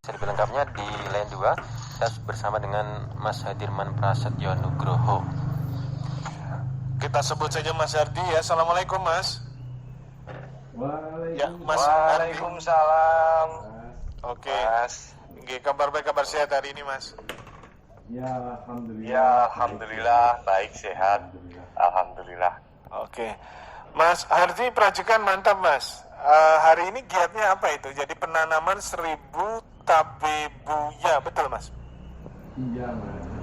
Lebih lengkapnya di line 2 kita bersama dengan Mas Hadirman Prasetyo Nugroho. Kita sebut saja Mas Hardi ya. Assalamualaikum Mas. Ya, Mas Waalaikumsalam. Oke. Mas. Oke, kabar baik, kabar sehat hari ini Mas. Ya, alhamdulillah baik sehat. Alhamdulillah. Oke. Mas Hardi, perajikan mantap Mas. Hari ini giatnya apa itu? Jadi penanaman 1000 tabebuya, betul Mas?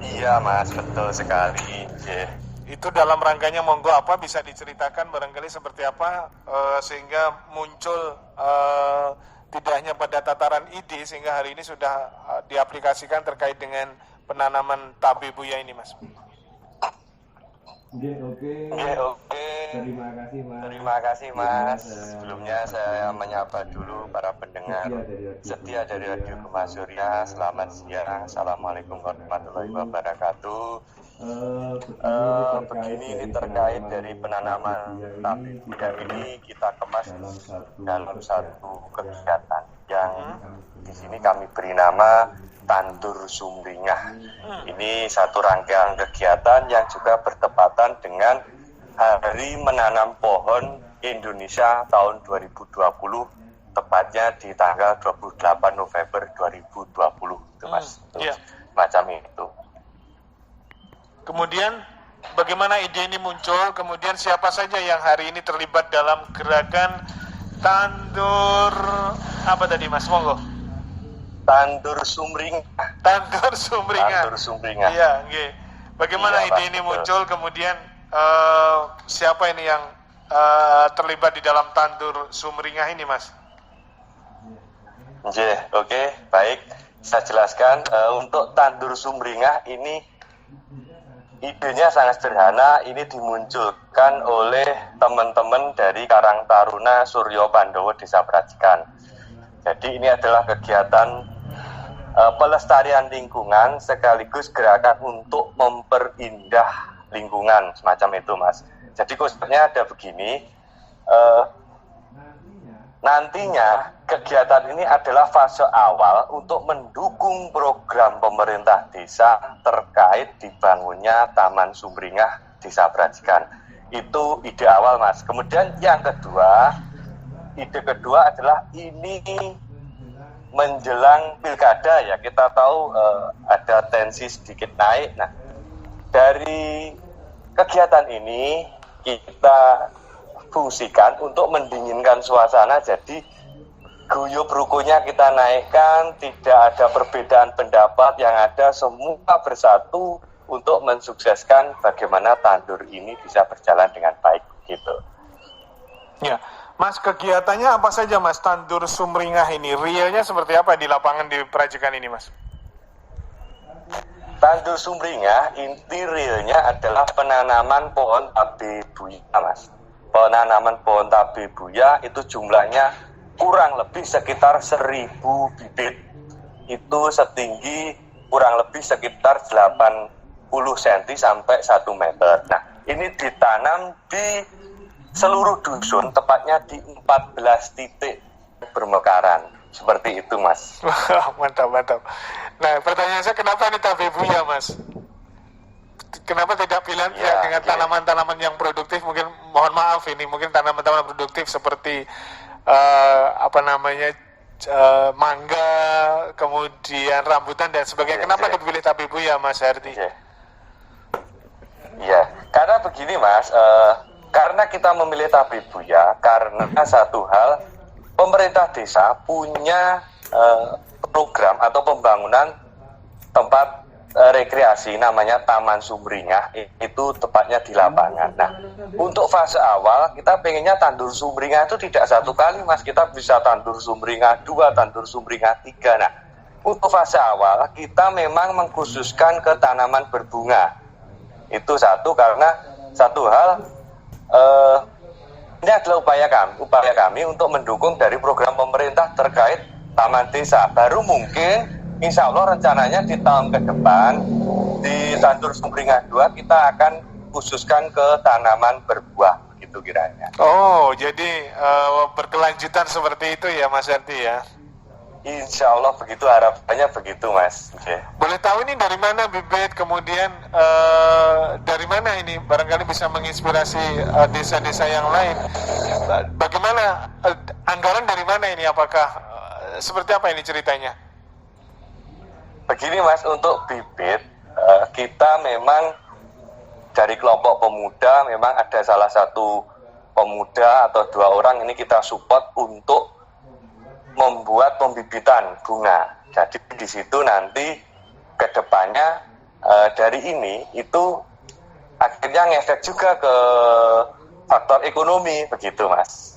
Iya Mas, betul sekali. Yeah. Itu dalam rangkanya monggo apa bisa diceritakan barangkali seperti apa sehingga muncul tidak hanya pada tataran ide sehingga hari ini sudah diaplikasikan terkait dengan penanaman tabebuya ini Mas. Oke. Terima kasih Mas. Sebelumnya saya menyapa dulu para pendengar setia dari Radio Gemah Surya. Selamat siang. Assalamualaikum warahmatullahi wabarakatuh. Begini, ini terkait dari penanaman tabebuya ini kita kemas dalam satu kegiatan yang di sini kami beri nama Tandur Sumringah. Ini satu rangkaian kegiatan yang juga bertepatan dengan Hari Menanam Pohon Indonesia tahun 2020, tepatnya di tanggal 28 November 2020 itu Mas. Macam itu. Kemudian bagaimana ide ini muncul? Kemudian siapa saja yang hari ini terlibat dalam gerakan tandur apa tadi Mas? Monggo. Tandur Sumringah. Tandur Sumringah. Tandur Sumringah. Iya, nggih. Bagaimana Iya, ide Pak, ini betul. muncul? Kemudian siapa ini yang terlibat di dalam tandur Sumringah ini, Mas? Oke, baik. Saya jelaskan untuk Tandur Sumringah ini idenya sangat sederhana. Ini dimunculkan oleh teman-teman dari Karang Taruna Suryo Pandowo Desa Prajikan. Jadi ini adalah kegiatan pelestarian lingkungan sekaligus gerakan untuk memperindah lingkungan, semacam itu Mas. Jadi konsepnya ada begini, nantinya kegiatan ini adalah fase awal untuk mendukung program pemerintah desa terkait dibangunnya Taman Sumringah Desa Prajikan. Itu ide awal Mas. Kemudian yang kedua, ide kedua adalah ini menjelang pilkada ya, kita tahu ada tensi sedikit naik. Nah, dari kegiatan ini kita fungsikan untuk mendinginkan suasana, jadi guyup rukunya kita naikkan, tidak ada perbedaan pendapat, yang ada semua bersatu untuk mensukseskan bagaimana tandur ini bisa berjalan dengan baik gitu. Ya, Mas, kegiatannya apa saja Mas tandur Sumringah ini? Realnya seperti apa di lapangan di Prajikan ini Mas? Tandur Sumringah inti realnya adalah penanaman pohon tabebuya Mas. Penanaman pohon tabebuya itu jumlahnya kurang lebih sekitar 1000 bibit. Itu setinggi kurang lebih sekitar 80 cm sampai 1 meter. Nah, ini ditanam di seluruh dusun, tepatnya di 14 titik bermekaran. Seperti itu Mas. Mantap. Nah, pertanyaan saya, kenapa ini tabebuya Mas? Kenapa tidak pilihan dengan tanaman-tanaman yang produktif? Mungkin mohon maaf ini, mungkin tanaman-tanaman produktif seperti mangga, kemudian rambutan dan sebagainya. Kenapa dipilih tabebuya Mas Hardi? Iya, karena begini Mas, karena kita memilih tabebuya karena satu hal, pemerintah desa punya program atau pembangunan tempat rekreasi namanya Taman Sumringah, itu tepatnya di lapangan. Nah, untuk fase awal kita pengennya tandur Sumringah itu tidak satu kali Mas, kita bisa tandur Sumringah 2, tandur Sumringah 3. Nah, untuk fase awal kita memang mengkhususkan ke tanaman berbunga. Itu satu, karena satu hal ini adalah upaya kami untuk mendukung dari program pemerintah terkait taman desa. Baru mungkin insya Allah rencananya di tahun ke depan di Tandur Sumringah 2 kita akan khususkan ke tanaman berbuah, begitu kiranya. Oh, jadi berkelanjutan seperti itu ya Mas Hardi ya? Insya Allah begitu, harapannya begitu Mas. Oke. Boleh tahu ini dari mana bibit, kemudian dari mana ini barangkali bisa menginspirasi desa-desa yang lain. Bagaimana anggaran dari mana ini? Apakah seperti apa ini ceritanya? Begini Mas, untuk bibit kita memang dari kelompok pemuda memang ada salah satu pemuda atau 2 orang ini kita support untuk membuat pembibitan bunga. Jadi di situ nanti ke depannya dari ini itu akhirnya ngefek juga ke faktor ekonomi begitu Mas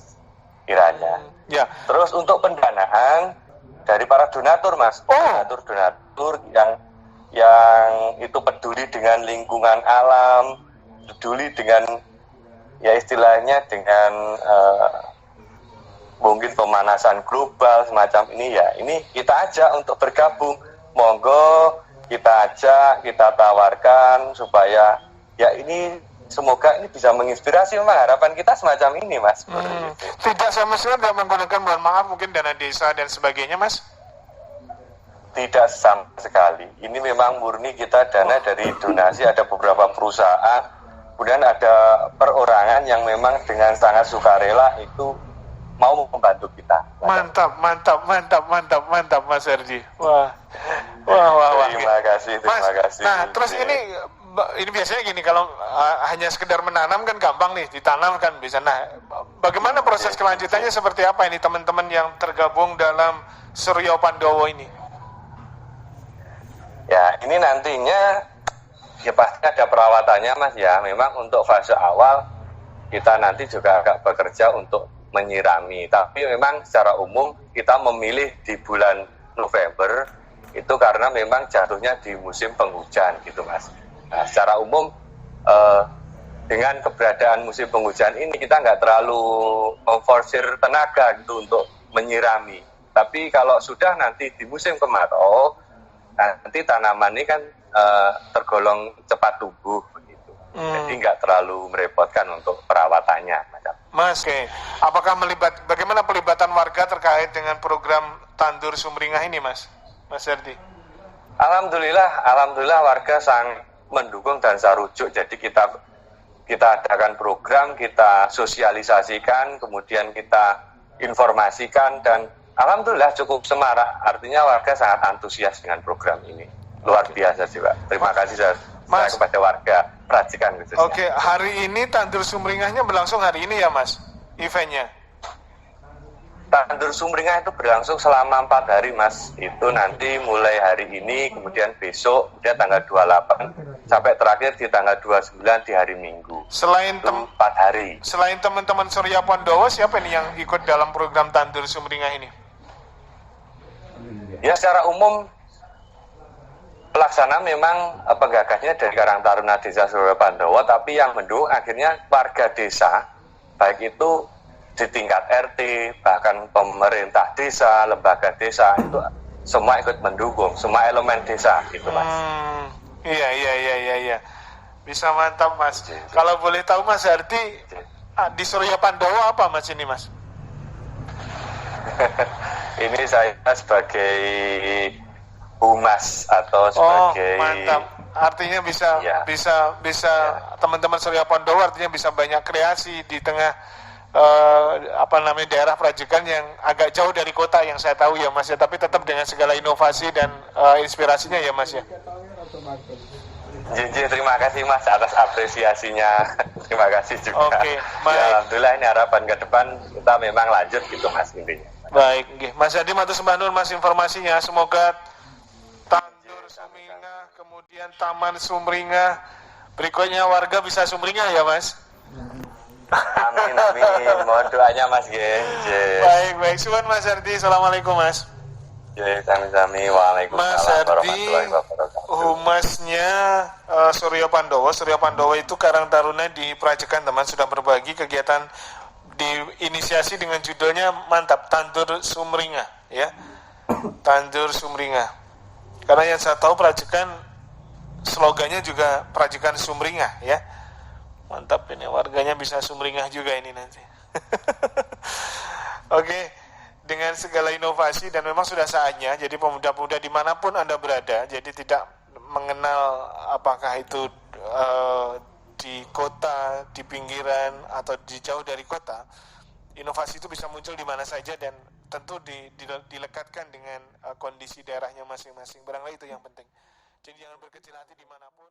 kiranya. Ya. Terus untuk pendanaan dari para donatur Mas, donatur yang itu peduli dengan lingkungan alam, peduli dengan ya istilahnya dengan mungkin pemanasan global semacam ini ya, ini kita ajak untuk bergabung, monggo kita ajak, kita tawarkan supaya ya ini semoga ini bisa menginspirasi. Memang harapan kita semacam ini Mas. Tidak sama sekali tidak menggunakan, mohon maaf, mungkin dana desa dan sebagainya Mas? Tidak sama sekali, ini memang murni kita dana dari donasi, ada beberapa perusahaan, kemudian ada perorangan yang memang dengan sangat sukarela itu mau membantu kita. Mantap Mas Herdi. Wah. Terima kasih. Nah, terus ini biasanya gini, kalau hanya sekedar menanam kan gampang nih, ditanam kan bisa. Nah, bagaimana proses kelanjutannya seperti apa ini teman-teman yang tergabung dalam Suryo Pandowo ini? Ya, ini nantinya ya pasti ada perawatannya Mas ya. Memang untuk fase awal kita nanti juga agak bekerja untuk menyirami, tapi memang secara umum kita memilih di bulan November itu karena memang jatuhnya di musim penghujan gitu Mas. Nah, secara umum dengan keberadaan musim penghujan ini kita nggak terlalu memforsir tenaga gitu untuk menyirami. Tapi kalau sudah nanti di musim kemarau, nanti tanaman ini kan tergolong cepat tumbuh begitu. Jadi nggak terlalu merepotkan untuk perawatannya. Mas, apakah bagaimana pelibatan warga terkait dengan program Tandur Sumringah ini, Mas Herdi? Alhamdulillah warga sangat mendukung dan sarujuk. Jadi kita adakan program, kita sosialisasikan, kemudian kita informasikan, dan alhamdulillah cukup semarak. Artinya warga sangat antusias dengan program ini. Luar biasa sih Pak. Terima kasih saya kepada warga perhatikan khususnya. Oke, hari ini Tandur Sumringahnya berlangsung hari ini ya Mas, eventnya? Tandur Sumringah itu berlangsung selama 4 hari Mas. Itu nanti mulai hari ini, kemudian besok, kemudian tanggal 28 sampai terakhir di tanggal 29 di hari Minggu. Selain 4 hari. Selain teman-teman Suryo Pandowo, siapa nih yang ikut dalam program Tandur Sumringah ini? Ya secara umum pelaksana memang penggagasnya dari Karang Taruna Desa Suryo Pandowo, tapi yang mendukung akhirnya warga desa, baik itu di tingkat RT, bahkan pemerintah desa, lembaga desa, itu semua ikut mendukung, semua elemen desa gitu Mas. Iya. Bisa mantap Mas. Kalau boleh tahu Mas Herdi, di Suryo Pandowo apa Mas ini Mas? Ini saya sebagai humas atau sebagai mantap. Artinya bisa teman-teman Suryo Pandowo artinya bisa banyak kreasi di tengah daerah Prajegan yang agak jauh dari kota yang saya tahu ya Mas ya, tapi tetap dengan segala inovasi dan inspirasinya ya Mas ya. Terima kasih Mas atas apresiasinya. Terima kasih juga. Oke, baik. Ya, alhamdulillah ini harapan ke depan kita memang lanjut gitu Mas intinya. Baik, Mas Hadi matur sembah nuwun Mas informasinya. Semoga Tandur Sumringah, kemudian Taman Sumringah, berikutnya warga bisa sumringah ya Mas. Amin. Mohon doanya Mas Baik, suwun Mas Herdi. Assalamualaikum Mas. Sami-sami. Waalaikumsalam warahmatullahi wabarakatuh. Humasnya Suryo Pandowo. Suryo Pandowo itu Karang Taruna di Prajegan, teman, sudah berbagi kegiatan diinisiasi dengan judulnya mantap, Tandur Sumringah ya. Tandur Sumringah. Karena yang saya tahu Prajegan slogannya juga Prajegan Sumringah ya. Mantap, ini warganya bisa sumringah juga ini nanti. Oke. dengan segala inovasi dan memang sudah saatnya. Jadi pemuda-pemuda dimanapun Anda berada, jadi tidak mengenal apakah itu di kota, di pinggiran atau di jauh dari kota. Inovasi itu bisa muncul di mana saja dan tentu dilekatkan dengan kondisi daerahnya masing-masing. Barangkali itu yang penting. Jadi jangan berkecil hati dimanapun.